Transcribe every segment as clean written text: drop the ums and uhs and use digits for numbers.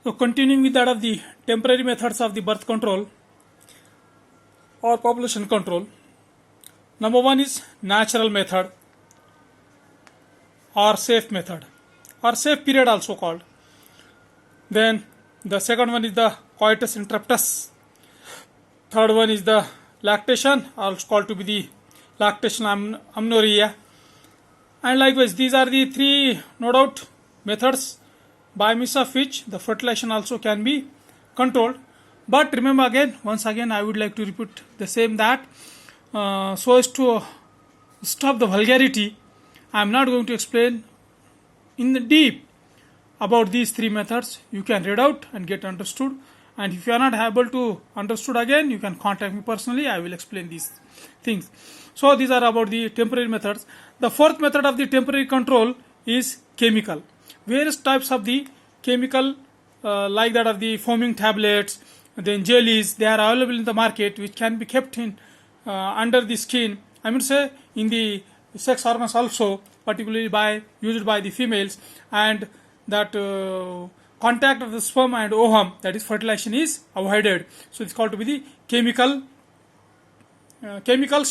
So continuing with that of the temporary methods of the birth control or population control. Number one is natural method or safe method or safe period also called. Then the second one is the coitus interruptus. Third one is the lactation, also called to be the lactation amenorrhea. And likewise, these are the three, no doubt, methods by means of which the fertilization also can be controlled. But remember again, once again, I would like to repeat the same that so as to stop the vulgarity, I am not going to explain in the deep about these three methods. You can read out and get understood. And if you are not able to understood again, you can contact me personally. I will explain these things. So these are about the temporary methods. The fourth method of the temporary control is chemical. Various types of the chemical like that of the foaming tablets, then jellies, they are available in the market which can be kept in under the skin. I mean say in the sex organs also, particularly used by the females, and that contact of the sperm and ovum, that is fertilization, is avoided. So it's called to be the chemicals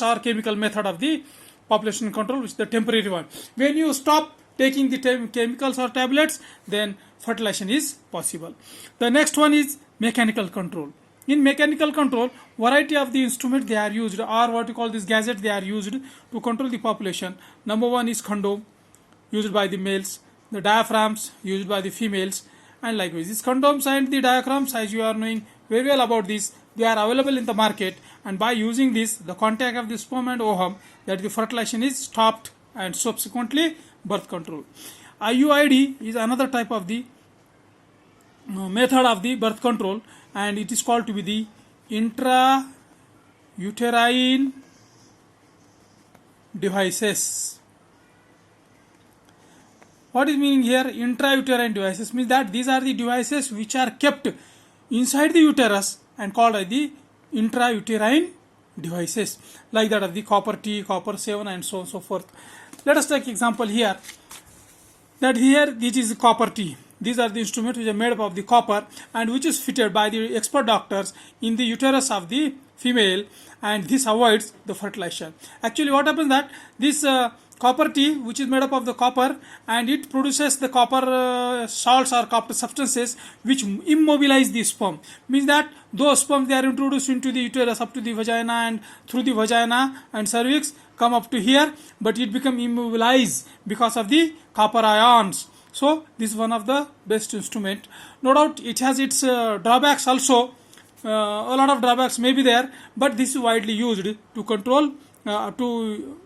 or chemical method of the population control, which is the temporary one. When you stop taking the chemicals or tablets, then fertilization is possible. The next one is mechanical control. In mechanical control, variety of the instruments they are used, or what you call this gadget, they are used to control the population. Number one is condom, used by the males. The diaphragms, used by the females. And likewise, these condoms and the diaphragms, as you are knowing very well about this, they are available in the market, and by using this, the contact of the sperm and ovum, that the fertilization is stopped, and subsequently birth control. IUID is another type of the method of the birth control, and it is called to be the intrauterine devices. What is meaning here? Intrauterine devices means that these are the devices which are kept inside the uterus and called as the intrauterine devices, like that of the copper T, copper 7, and so on and so forth. Let us take example here. That here this is copper T. These are the instruments which are made up of the copper and which is fitted by the expert doctors in the uterus of the female, and this avoids the fertilization. Actually, what happens that this copper T, which is made up of the copper, and it produces the copper salts or copper substances which immobilize the sperm. Means that those sperms, they are introduced into the uterus up to the vagina, and through the vagina and cervix come up to here, but it become immobilized because of the copper ions. So this is one of the best instrument. No doubt it has its drawbacks also. A lot of drawbacks may be there, but this is widely used to control to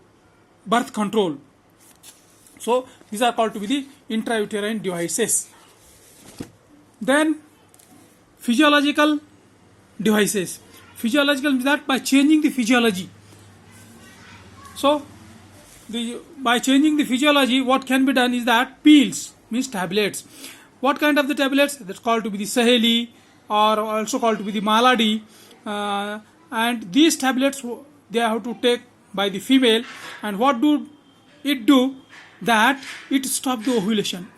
birth control. So these are called to be the intrauterine devices. Then physiological devices. Physiological means that by changing the physiology. So by changing the physiology, what can be done is that pills, means tablets. What kind of the tablets? That's called to be the Saheli, or also called to be the Malady. And these tablets, they have to take by the female, and what do it do? That it stops the ovulation.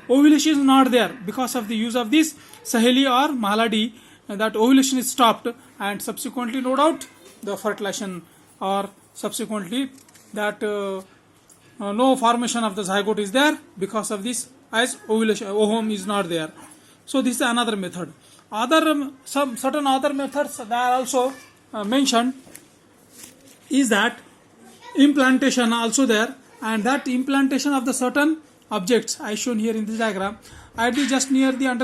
Ovulation is not there because of the use of this Saheli or Malady, and that ovulation is stopped, and subsequently, no doubt, the fertilization, or subsequently that no formation of the zygote is there because of this, as ovulation, ovum is not there. So this is another method. Some certain other methods that are also mentioned is that implantation also there, and that implantation of the certain objects I shown here in this diagram, I just near the under